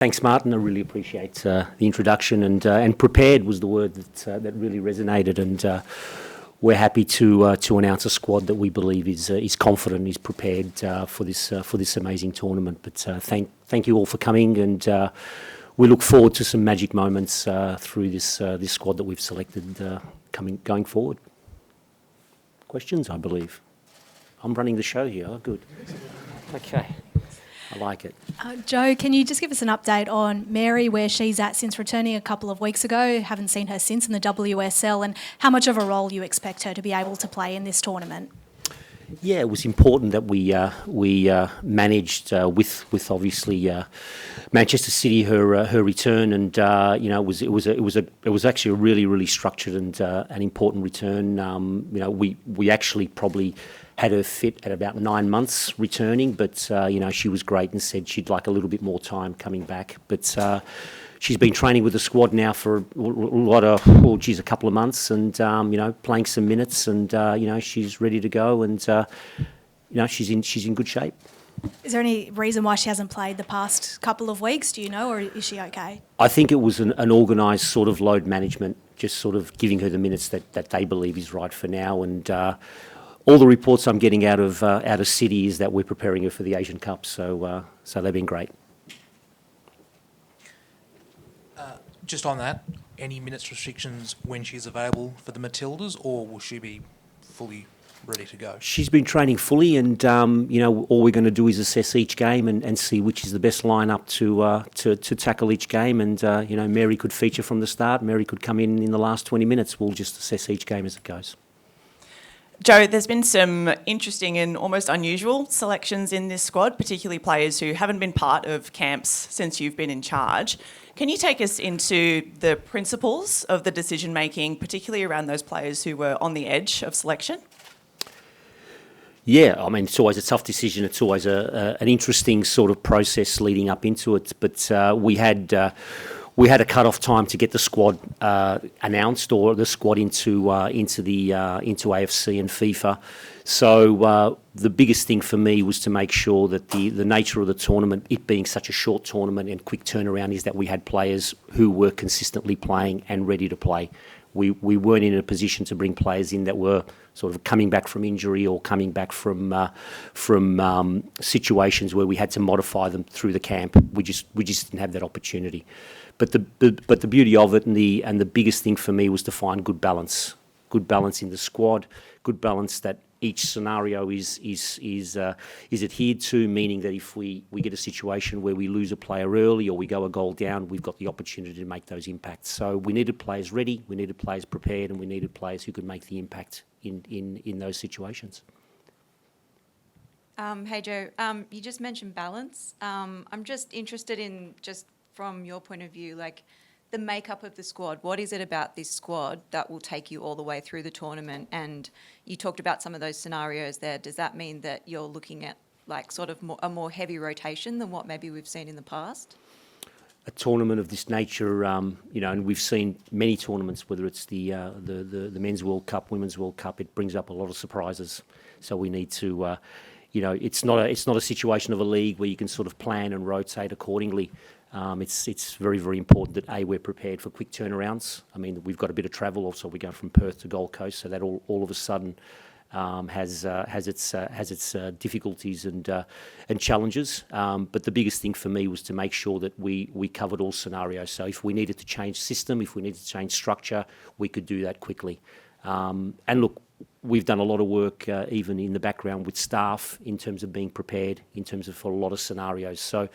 Thanks, Martin. I really appreciate the introduction, and prepared was the word that really resonated. And we're happy to announce a squad that we believe is confident, is prepared for this amazing tournament. But thank you all for coming, and we look forward to some magic moments through this squad that we've selected going forward. Questions, I believe. I'm running the show here. Oh, good. Okay. I like it. Joe, can you just give us an update on Mary, where she's at since returning a couple of weeks ago? Haven't seen her since in the WSL, and how much of a role you expect her to be able to play in this tournament? Yeah, it was important that we managed with obviously Manchester City her return, and it was actually a really structured and an important return. We actually probably had her fit at about 9 months returning, but she was great and said she'd like a little bit more time coming back. But she's been training with the squad now for a couple of months, and playing some minutes, and she's ready to go, and she's in good shape. Is there any reason why she hasn't played the past couple of weeks, do you know, or is she okay? I think it was an organised sort of load management, just sort of giving her the minutes that they believe is right for now, and all the reports I'm getting out of City is that we're preparing her for the Asian Cup, so they've been great. Just on that, any minutes restrictions when she's available for the Matildas, or will she be fully ready to go? She's been training fully, and all we're going to do is assess each game and see which is the best lineup to tackle each game. And Mary could feature from the start. Mary could come in the last 20 minutes. We'll just assess each game as it goes. Joe, there's been some interesting and almost unusual selections in this squad, particularly players who haven't been part of camps since you've been in charge. Can you take us into the principles of the decision-making, particularly around those players who were on the edge of selection? Yeah, I mean, it's always a tough decision. It's always an interesting sort of process leading up into it. But we had a cut-off time to get the squad announced, or the squad into AFC and FIFA. So the biggest thing for me was to make sure that the nature of the tournament, it being such a short tournament and quick turnaround, is that we had players who were consistently playing and ready to play. We weren't in a position to bring players in that were sort of coming back from injury or coming back from situations where we had to modify them through the camp. We just didn't have that opportunity. But the beauty of it, and the biggest thing for me, was to find good balance in the squad, good balance that each scenario is adhered to, meaning that if we get a situation where we lose a player early or we go a goal down, we've got the opportunity to make those impacts. So we needed players ready, we needed players prepared, and we needed players who could make the impact in those situations. Hey Joe, you just mentioned balance. I'm just interested in, just from your point of view, like the makeup of the squad. What is it about this squad that will take you all the way through the tournament? And you talked about some of those scenarios there. Does that mean that you're looking at like sort of a more heavy rotation than what maybe we've seen in the past? A tournament of this nature, and we've seen many tournaments, whether it's the Men's World Cup, Women's World Cup, it brings up a lot of surprises. So we need to, it's not a situation of a league where you can sort of plan and rotate accordingly. It's very, very important that we're prepared for quick turnarounds. I mean, we've got a bit of travel also. We go from Perth to Gold Coast, so that all of a sudden has its difficulties and challenges. But the biggest thing for me was to make sure that we covered all scenarios. So if we needed to change system, if we needed to change structure, we could do that quickly. And look, we've done a lot of work even in the background with staff in terms of being prepared, in terms of for a lot of scenarios. So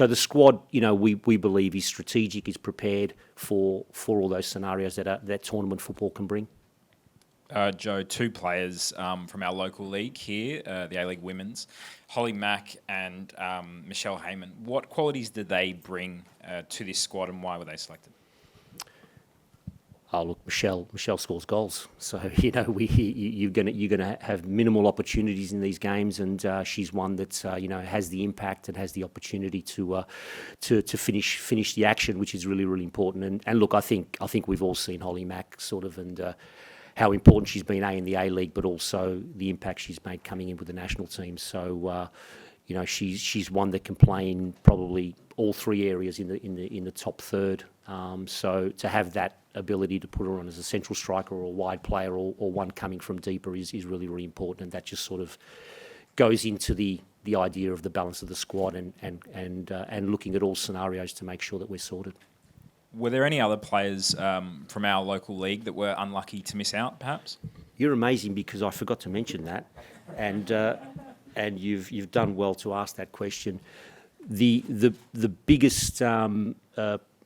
the squad, we believe is strategic, is prepared for all those scenarios that tournament football can bring. Joe, 2 players from our local league here, the A-League Women's, Holly Mack and Michelle Heyman. What qualities did they bring to this squad, and why were they selected? Oh, look, Michelle scores goals. So, you're gonna have minimal opportunities in these games, and she's one that has the impact and has the opportunity to finish the action, which is really, really important. And look, I think we've all seen Holly Mack sort of, and how important she's been in the A-League, but also the impact she's made coming in with the national team. So, she's one that can play in probably all three areas in the top third. So to have that ability to put her on as a central striker or a wide player or one coming from deeper is really, really important, and that just sort of goes into the idea of the balance of the squad and looking at all scenarios to make sure that we're sorted. Were there any other players from our local league that were unlucky to miss out, perhaps? You're amazing, because I forgot to mention that, and you've done well to ask that question. The biggest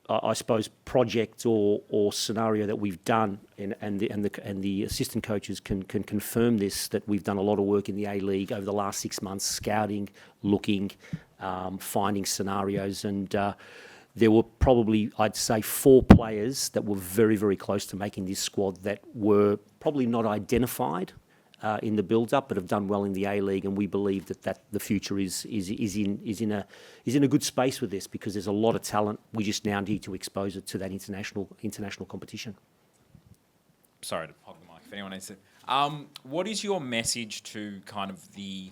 I suppose project or scenario that we've done, and the assistant coaches can confirm this, that we've done a lot of work in the A-League over the last 6 months, scouting, looking, finding scenarios, and there were probably, I'd say, 4 players that were very, very close to making this squad that were probably not identified in the build-up, but have done well in the A-League, and we believe that the future is in a good space with this, because there's a lot of talent. We just now need to expose it to that international competition. Sorry to hog the mic if anyone needs to. What is your message to kind of the,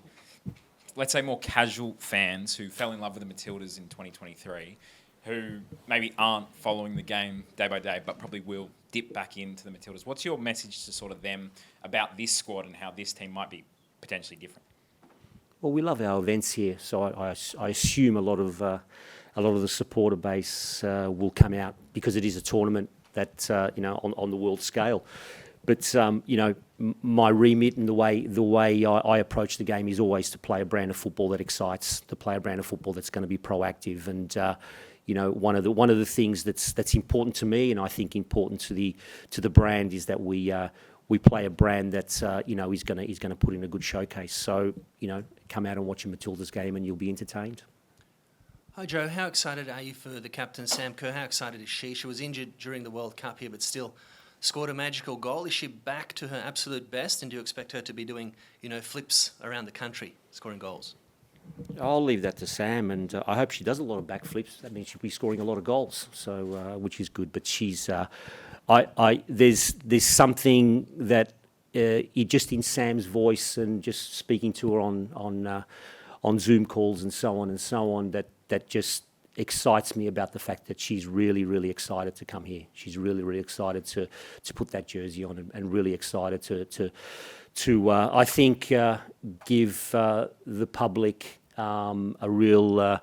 let's say, more casual fans who fell in love with the Matildas in 2023, who maybe aren't following the game day by day, but probably will dip back into the Matildas? What's your message to sort of them about this squad and how this team might be potentially different? Well, we love our events here, so I assume a lot of the supporter base will come out, because it is a tournament that on the world scale. But my remit and the way I approach the game is always to play a brand of football that excites, to play a brand of football that's going to be proactive, and one of the things that's important to me, and I think important to the brand, is that we play a brand that's is going to put in a good showcase. So come out and watch a Matildas game and you'll be entertained. Hi Joe, how excited are you for the captain Sam Kerr? How excited is she? She was injured during the World Cup here, but still scored a magical goal. Is she back to her absolute best, and do you expect her to be doing flips around the country, scoring goals? I'll leave that to Sam, and I hope she does a lot of backflips. That means she'll be scoring a lot of goals, so which is good. But she's, there's something that just in Sam's voice, and just speaking to her on Zoom calls and so on, that just excites me about the fact that she's really, really excited to come here. She's really, really excited to put that jersey on, and really excited to I think give the public a real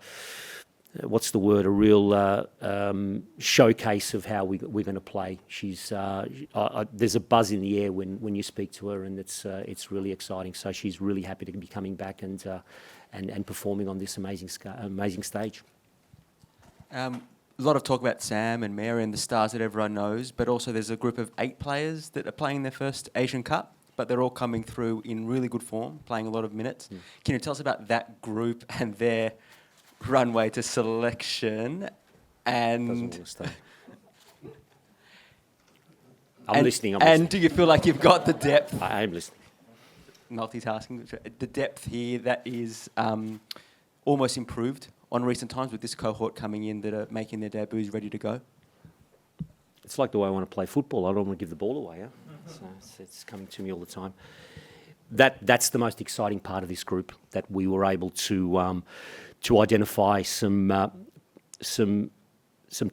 showcase of how we're going to play. She's there's a buzz in the air when you speak to her, and it's really exciting. So she's really happy to be coming back and performing on this amazing stage. A lot of talk about Sam and Mary and the stars that everyone knows, but also there's a group of 8 players that are playing their first Asian Cup, but they're all coming through in really good form, playing a lot of minutes. Can you tell us about that group and their runway to selection? And Doesn't want to stay. I'm listening. And do you feel like you've got the depth? I am listening. Multitasking. The depth here that is almost improved on recent times, with this cohort coming in that are making their debuts, ready to go? It's like the way I want to play football. I don't want to give the ball away. So it's coming to me all the time. That's the most exciting part of this group, that we were able to identify some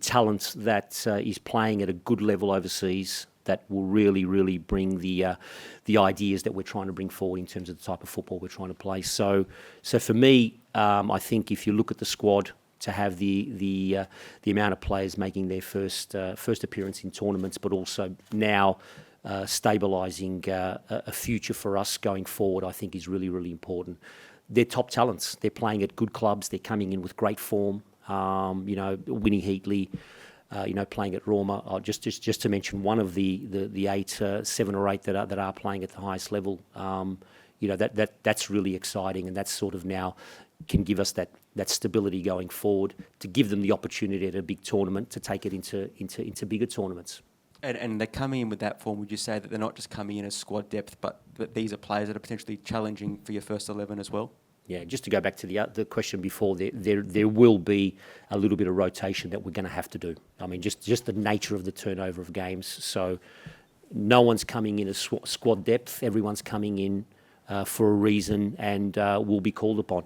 talent that is playing at a good level overseas, that will really, really bring the ideas that we're trying to bring forward in terms of the type of football we're trying to play. So for me, I think if you look at the squad, to have the amount of players making their first appearance in tournaments, but also now stabilising a future for us going forward, I think is really, really important. They're top talents. They're playing at good clubs. They're coming in with great form. Winnie Heatley, playing at Roma. Just to mention one of the 8, 7 or 8 that are playing at the highest level. That's really exciting, and that's sort of now can give us that stability going forward, to give them the opportunity at a big tournament to take it into bigger tournaments. And they're coming in with that form. Would you say that they're not just coming in as squad depth, but that these are players that are potentially challenging for your first 11 as well? Yeah, just to go back to the question before, there will be a little bit of rotation that we're going to have to do. I mean, just the nature of the turnover of games. So no one's coming in as squad depth. Everyone's coming in for a reason and will be called upon.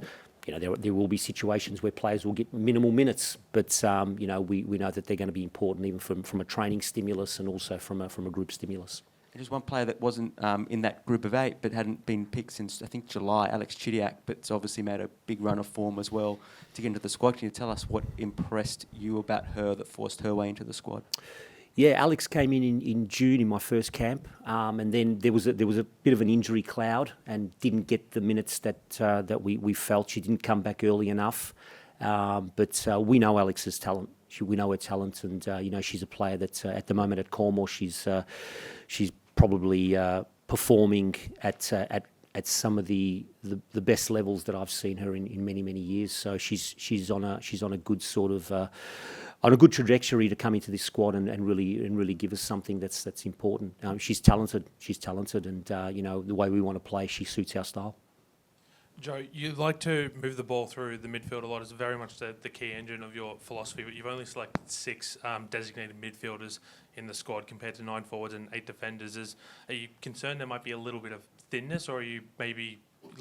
there will be situations where players will get minimal minutes, but we know that they're going to be important even from a training stimulus and also from a group stimulus. And just one player that wasn't in that group of 8 but hadn't been picked since, I think, July, Alex Chidiac, but's obviously made a big run of form as well to get into the squad. Can you tell us what impressed you about her that forced her way into the squad? Yeah, Alex came in June in my first camp, and then there was a bit of an injury cloud and didn't get the minutes that we felt. She didn't come back early enough, but we know Alex's talent. We know her talent, and she's a player that at the moment at Cornwall she's probably performing at some of the best levels that I've seen her in many years. So she's on a good sort of on a good trajectory to come into this squad and really give us something that's important. She's talented, and the way we want to play, she suits our style. Joe, you like to move the ball through the midfield a lot. It's very much the key engine of your philosophy, but you've only selected 6 designated midfielders in the squad compared to 9 forwards and 8 defenders. Are you concerned there might be a little bit of thinness, or are you maybe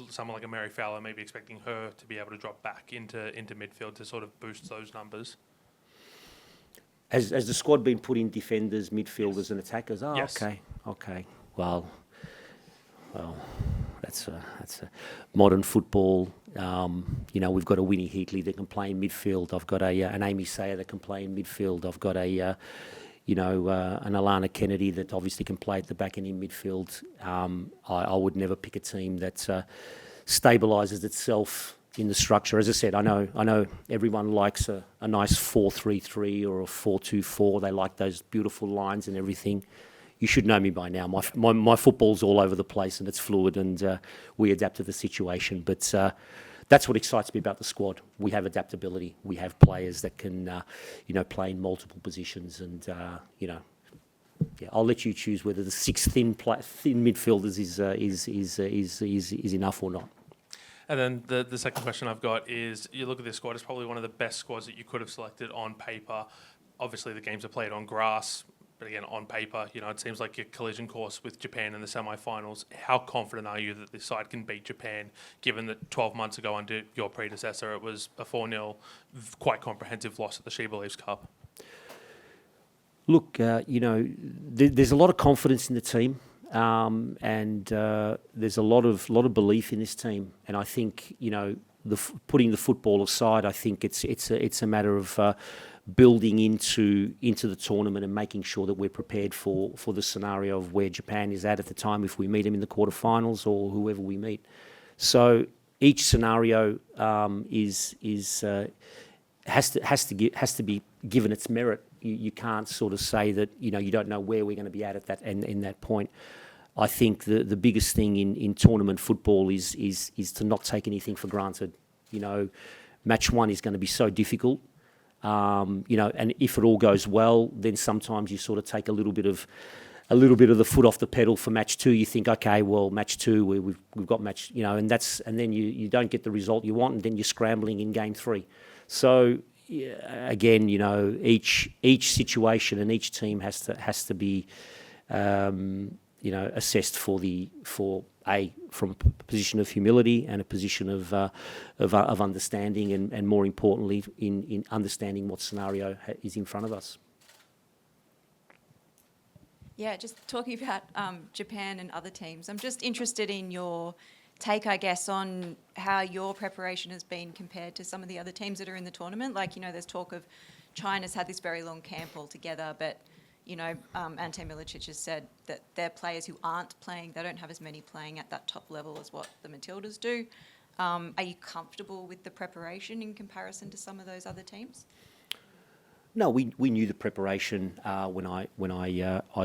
someone like a Mary Fowler maybe expecting her to be able to drop back into midfield to sort of boost those numbers? Has the squad been put in defenders, midfielders, and attackers? Oh, Yes. Okay. Well, that's a modern football. We've got a Winnie Heatley that can play in midfield. I've got an Amy Sayer that can play in midfield. I've got an Alana Kennedy that obviously can play at the back end in midfield. I would never pick a team that stabilises itself in the structure. As I said, I know everyone likes a nice 4-3-3 or a 4-2-4. They like those beautiful lines and everything. You should know me by now. My football's all over the place and it's fluid, and we adapt to the situation. But that's what excites me about the squad. We have adaptability. We have players that can, play in multiple positions, and I'll let you choose whether the 6 thin midfielders is enough or not. And then the second question I've got is, you look at this squad, it's probably one of the best squads that you could have selected on paper. Obviously, the games are played on grass, but again, on paper, it seems like your collision course with Japan in the semi-finals. How confident are you that this side can beat Japan, given that 12 months ago under your predecessor, it was a 4-0, quite comprehensive loss at the She Believes Cup? Look, there's a lot of confidence in the team. And there's a lot of belief in this team, and I think putting the football aside, I think it's a matter of building into the tournament and making sure that we're prepared for the scenario of where Japan is at the time, if we meet them in the quarterfinals or whoever we meet. So each scenario has to be given its merit. You can't sort of say that you don't know where we're going to be at that and in that point. I think the biggest thing in tournament football is to not take anything for granted. Match 1 is going to be so difficult. And if it all goes well, then sometimes you sort of take a little bit of the foot off the pedal for match 2. You think, okay, well, match 2 we've got match, and then you don't get the result you want, and then you're scrambling in game 3. So again, each situation and each team has to be assessed from a position of humility and a position of understanding, and more importantly, in understanding what scenario is in front of us. Yeah, just talking about Japan and other teams, I'm just interested in your take, I guess, on how your preparation has been compared to some of the other teams that are in the tournament. Like, there's talk of China's had this very long camp altogether, but Ante Milicic has said that their players who aren't playing, they don't have as many playing at that top level as what the Matildas do. Are you comfortable with the preparation in comparison to some of those other teams? No, we knew the preparation when I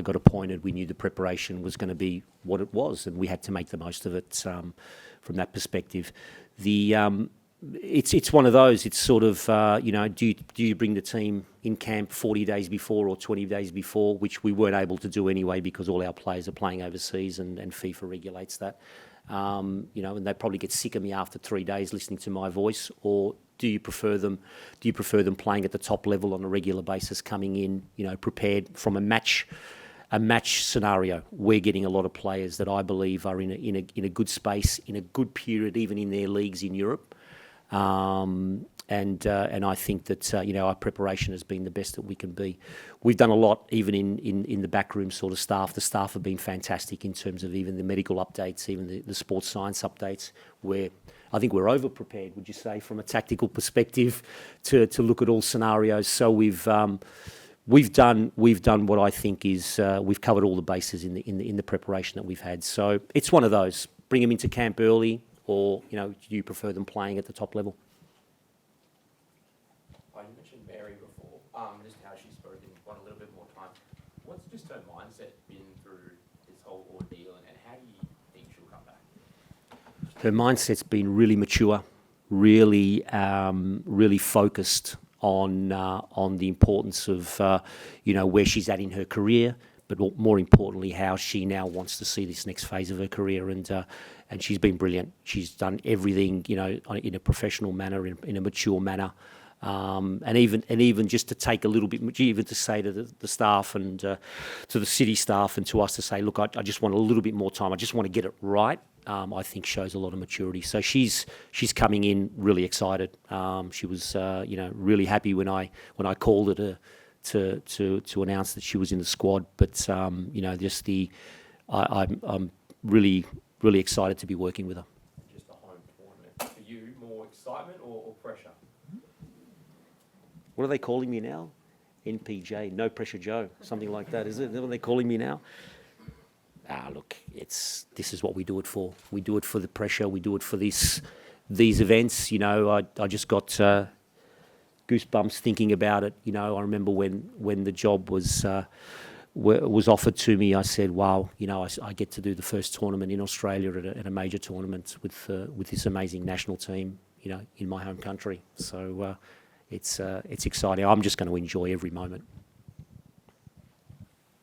got appointed. We knew the preparation was going to be what it was, and we had to make the most of it from that perspective. It's one of those. It's sort of do you bring the team in camp 40 days before or 20 days before, which we weren't able to do anyway because all our players are playing overseas and FIFA regulates that. And they probably get sick of me after 3 days listening to my voice. Or do you prefer them playing at the top level on a regular basis, coming in prepared from a match scenario? We're getting a lot of players that I believe are in a good space, in a good period, even in their leagues in Europe. And I think that our preparation has been the best that we can be. We've done a lot, even in the backroom sort of staff. The staff have been fantastic in terms of even the medical updates, even the sports science updates, where I think we're over prepared. Would you say, from a tactical perspective, to look at all scenarios? So we've done what I think is we've covered all the bases in the preparation that we've had. So it's one of those. Bring them into camp early, or do you prefer them playing at the top level? You mentioned Mary before, just how she's spoken, want a little bit more time. What's just her mindset been through this whole ordeal, and how do you think she'll come back? Her mindset's been really mature, really focused on the importance of where she's at in her career, but more importantly, how she now wants to see this next phase of her career. And she's been brilliant. She's done everything in a professional manner, in a mature manner. And even just to take a little bit, even to say to the staff and to the city staff and to us to say, look, I just want a little bit more time. I just want to get it right. I think shows a lot of maturity. So she's coming in really excited. She was really happy when I called her to announce that she was in the squad. But I'm really excited to be working with her. Just a home tournament. For you, more excitement or pressure? What are they calling me now? NPJ, No Pressure Joe, something like that, is it? Is that what they're calling me now? Look, this is what we do it for. We do it for the pressure. We do it for these events. I just got goosebumps thinking about it. I remember when the job was offered to me, I said, wow, I get to do the first tournament in Australia at a major tournament with this amazing national team, in my home country. So it's exciting. I'm just going to enjoy every moment.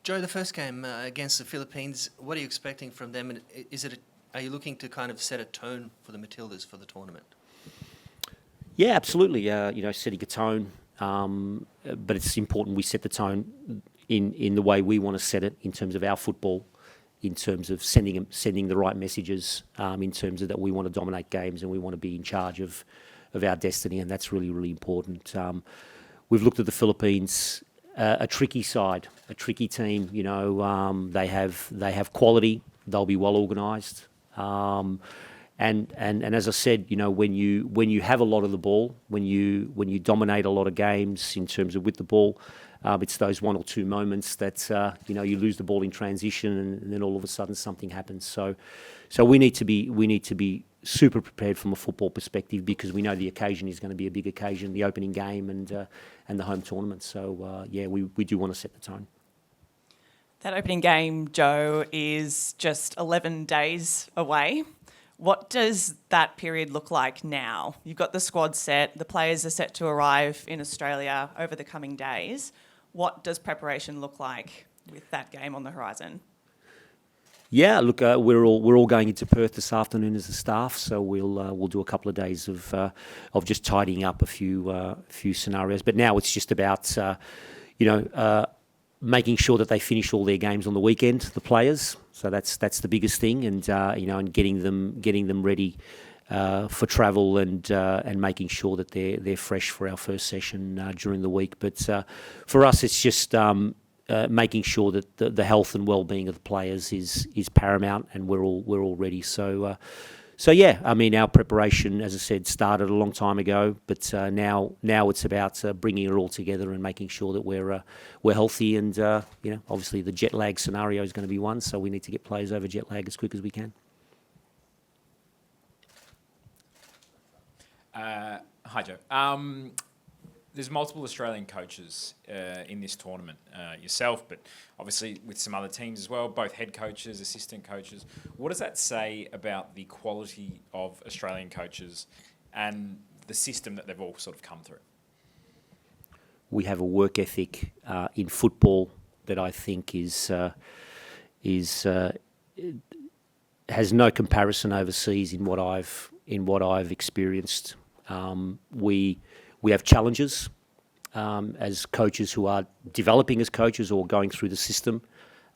Joe, the first game against the Philippines, what are you expecting from them? And are you looking to kind of set a tone for the Matildas for the tournament? Yeah, absolutely. Setting a tone, but it's important we set the tone in the way we want to set it in terms of our football, in terms of sending the right messages, in terms of that we want to dominate games and we want to be in charge of our destiny, and that's really, really important. We've looked at the Philippines. A tricky side, a tricky team. They have quality. They'll be well organised. And as I said, when you have a lot of the ball, when you dominate a lot of games in terms of with the ball, it's those one or two moments that you lose the ball in transition, and then all of a sudden something happens. So we need to be super prepared from a football perspective, because we know the occasion is going to be a big occasion, the opening game and the home tournament. So we do want to set the tone. That opening game, Joe, is just 11 days away. What does that period look like now? You've got the squad set, the players are set to arrive in Australia over the coming days. What does preparation look like with that game on the horizon? Yeah, look, we're all going into Perth this afternoon as a staff, so we'll do a couple of days of just tidying up a few scenarios. But now it's just about making sure that they finish all their games on the weekend, the players. So that's the biggest thing, and and getting them ready for travel and making sure that they're fresh for our first session during the week. But for us, it's just making sure that the health and well-being of the players is paramount, and we're all ready. So yeah, I mean, our preparation, as I said, started a long time ago, but now it's about bringing it all together and making sure that we're healthy. And obviously the jet lag scenario is going to be one, so we need to get players over jet lag as quick as we can. Hi, Joe. There's multiple Australian coaches in this tournament, yourself, but obviously with some other teams as well, both head coaches, assistant coaches. What does that say about the quality of Australian coaches and the system that they've all sort of come through? We have a work ethic in football that I think has no comparison overseas in what I've experienced. We have challenges as coaches who are developing as coaches or going through the system.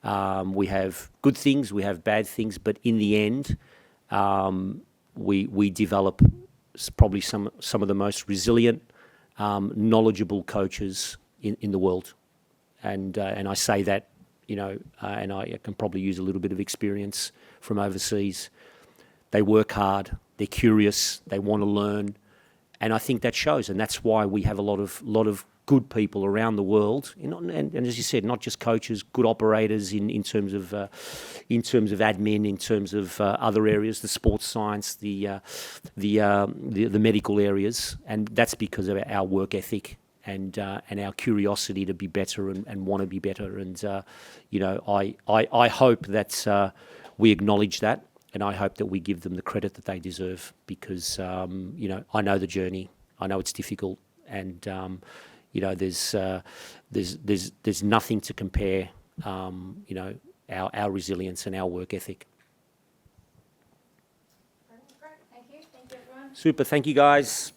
We have good things, we have bad things, but in the end, we develop probably some of the most resilient, knowledgeable coaches in the world, and I say that, and I can probably use a little bit of experience from overseas. They work hard, they're curious, they want to learn, and I think that shows, and that's why we have a lot of good people around the world, and as you said, not just coaches, good operators in terms of admin, in terms of other areas, the sports science, the medical areas, and that's because of our work ethic and our curiosity to be better and want to be better, and I hope that we acknowledge that, and I hope that we give them the credit that they deserve, because I know the journey, I know it's difficult, and there's nothing to compare, our resilience and our work ethic. Great, thank you. Thank you, everyone. Super, thank you guys.